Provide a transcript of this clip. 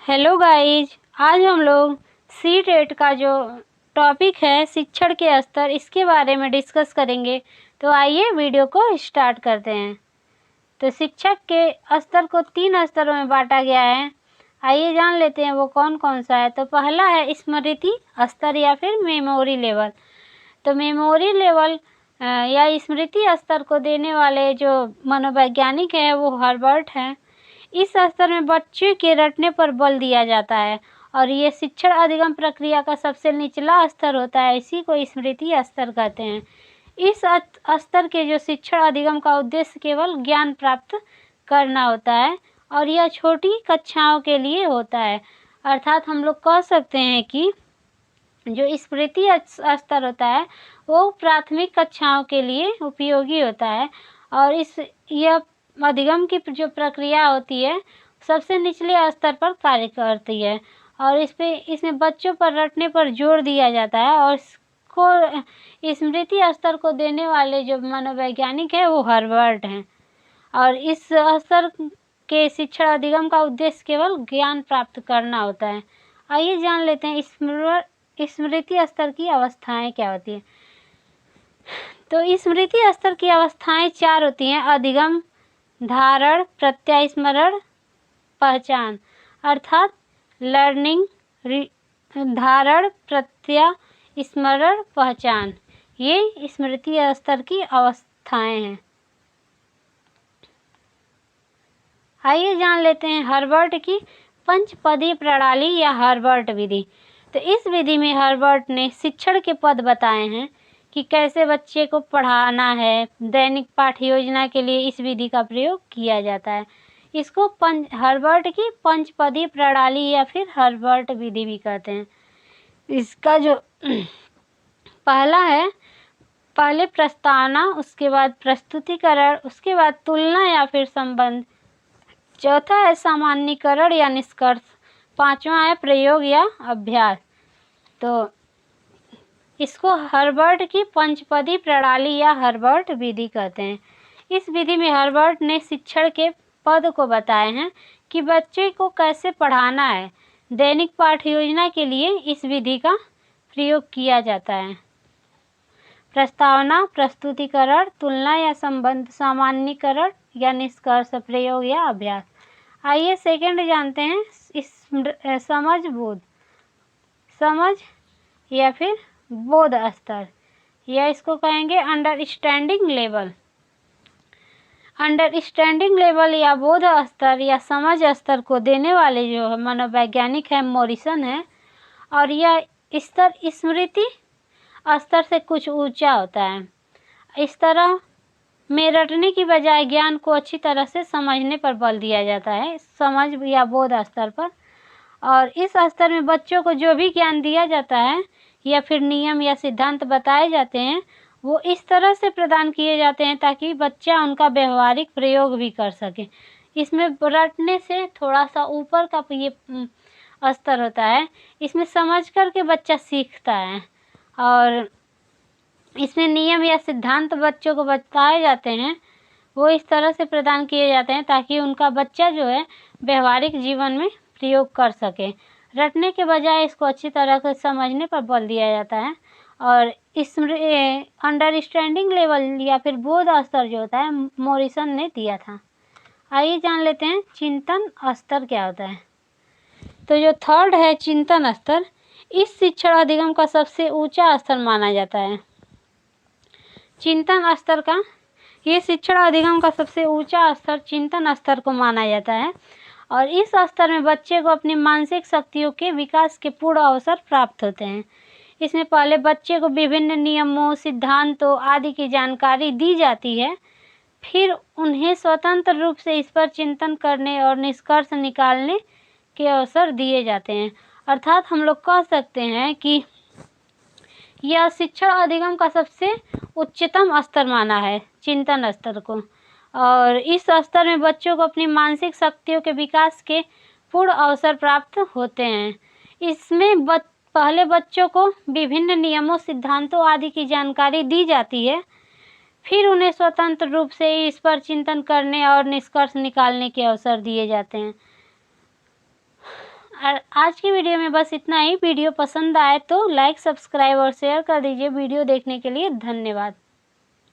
Hello guys, आज हम लोग सी टेट का जो टॉपिक है शिक्षण के स्तर, इसके बारे में डिस्कस करेंगे। तो आइए वीडियो को स्टार्ट करते हैं। तो शिक्षक के स्तर को 3 स्तरों में बांटा गया है। आइए जान लेते हैं वो कौन कौन सा है। तो पहला है स्मृति स्तर या फिर मेमोरी लेवल। तो मेमोरी लेवल या स्मृति स्तर को देने वाले जो मनोवैज्ञानिक है वो हर्बर्ट हैं। इस स्तर में बच्चे के रटने पर बल दिया जाता है और ये शिक्षण अधिगम प्रक्रिया का सबसे निचला स्तर होता है। इसी को स्मृति स्तर कहते हैं। इस स्तर के जो शिक्षण अधिगम का उद्देश्य केवल ज्ञान प्राप्त करना होता है और यह छोटी कक्षाओं के लिए होता है। अर्थात हम लोग कह सकते हैं कि जो स्मृति स्तर होता है वो प्राथमिक कक्षाओं के लिए उपयोगी होता है और यह अधिगम की जो प्रक्रिया होती है सबसे निचले स्तर पर कार्य करती है और इसमें बच्चों पर रटने पर जोर दिया जाता है और इसको स्मृति स्तर को देने वाले जो मनोवैज्ञानिक है वो हर्बर्ट हैं। और इस स्तर के शिक्षण अधिगम का उद्देश्य केवल ज्ञान प्राप्त करना होता है। आइए जान लेते हैं स्मृति स्तर की अवस्थाएं क्या होती हैं। तो स्मृति स्तर की अवस्थाएं 4 होती हैं: अधिगम, धारण, प्रत्यास्मरण, पहचान। अर्थात लर्निंग, धारण, प्रत्यास्मरण, पहचान, ये स्मृति स्तर की अवस्थाएं हैं। आइए जान लेते हैं हर्बर्ट की पंचपदीय प्रणाली या हर्बर्ट विधि। तो इस विधि में हर्बर्ट ने शिक्षण के पद बताए हैं कि कैसे बच्चे को पढ़ाना है। दैनिक पाठ्य योजना के लिए इस विधि का प्रयोग किया जाता है। इसको हर्बर्ट की पंचपदीय प्रणाली या फिर हर्बर्ट विधि भी कहते हैं। इसका जो पहला है, पहले प्रस्तावना, उसके बाद प्रस्तुतिकरण, उसके बाद तुलना या फिर संबंध, चौथा है सामान्यीकरण या निष्कर्ष, पांचवा है प्रयोग या अभ्यास। तो इसको हर्बर्ट की पंचपदी प्रणाली या हर्बर्ट विधि कहते हैं। इस विधि में हर्बर्ट ने शिक्षण के पद को बताए हैं कि बच्चे को कैसे पढ़ाना है। दैनिक पाठ्य योजना के लिए इस विधि का प्रयोग किया जाता है। प्रस्तावना, प्रस्तुतिकरण, तुलना या संबंध, सामान्यीकरण या निष्कर्ष, प्रयोग या अभ्यास। आइए सेकंड जानते हैं समझ बोध, समझ या फिर बोध स्तर, या इसको कहेंगे अंडरस्टैंडिंग लेवल। अंडरस्टैंडिंग लेवल या बोध स्तर या समझ स्तर को देने वाले जो मनोवैज्ञानिक है मोरिसन है और यह स्तर स्मृति स्तर से कुछ ऊंचा होता है। इस तरह में रटने की बजाय ज्ञान को अच्छी तरह से समझने पर बल दिया जाता है, समझ या बोध स्तर पर। और इस स्तर में बच्चों को जो भी ज्ञान दिया जाता है या फिर नियम या सिद्धांत बताए जाते हैं वो इस तरह से प्रदान किए जाते हैं ताकि बच्चा उनका व्यवहारिक प्रयोग भी कर सके। इसमें रटने से थोड़ा सा ऊपर का ये स्तर होता है। इसमें समझ करके बच्चा सीखता है और इसमें नियम या सिद्धांत बच्चों को बताए जाते हैं वो इस तरह से प्रदान किए जाते हैं ताकि उनका बच्चा जो है व्यवहारिक जीवन में प्रयोग कर सके। रटने के बजाय इसको अच्छी तरह से समझने पर बल दिया जाता है। और इसमें अंडरस्टैंडिंग लेवल या फिर बोध स्तर जो होता है मोरिसन ने दिया था। आइए जान लेते हैं चिंतन स्तर क्या होता है। तो जो थर्ड है चिंतन स्तर, इस शिक्षण अधिगम का सबसे ऊंचा स्तर माना जाता है। चिंतन स्तर का ये शिक्षण अधिगम का सबसे ऊंचा स्तर चिंतन स्तर को माना जाता है और इस स्तर में बच्चे को अपनी मानसिक शक्तियों के विकास के पूर्ण अवसर प्राप्त होते हैं। इसमें पहले बच्चे को विभिन्न नियमों, सिद्धांतों आदि की जानकारी दी जाती है, फिर उन्हें स्वतंत्र रूप से इस पर चिंतन करने और निष्कर्ष निकालने के अवसर दिए जाते हैं। अर्थात हम लोग कह सकते हैं कि यह शिक्षण अधिगम का सबसे उच्चतम स्तर माना है चिंतन स्तर को। और इस स्तर में बच्चों को अपनी मानसिक शक्तियों के विकास के पूर्ण अवसर प्राप्त होते हैं। इसमें पहले बच्चों को विभिन्न नियमों, सिद्धांतों आदि की जानकारी दी जाती है, फिर उन्हें स्वतंत्र रूप से इस पर चिंतन करने और निष्कर्ष निकालने के अवसर दिए जाते हैं। आज की वीडियो में बस इतना ही। वीडियो पसंद आए तो लाइक, सब्सक्राइब और शेयर कर दीजिए। वीडियो देखने के लिए धन्यवाद।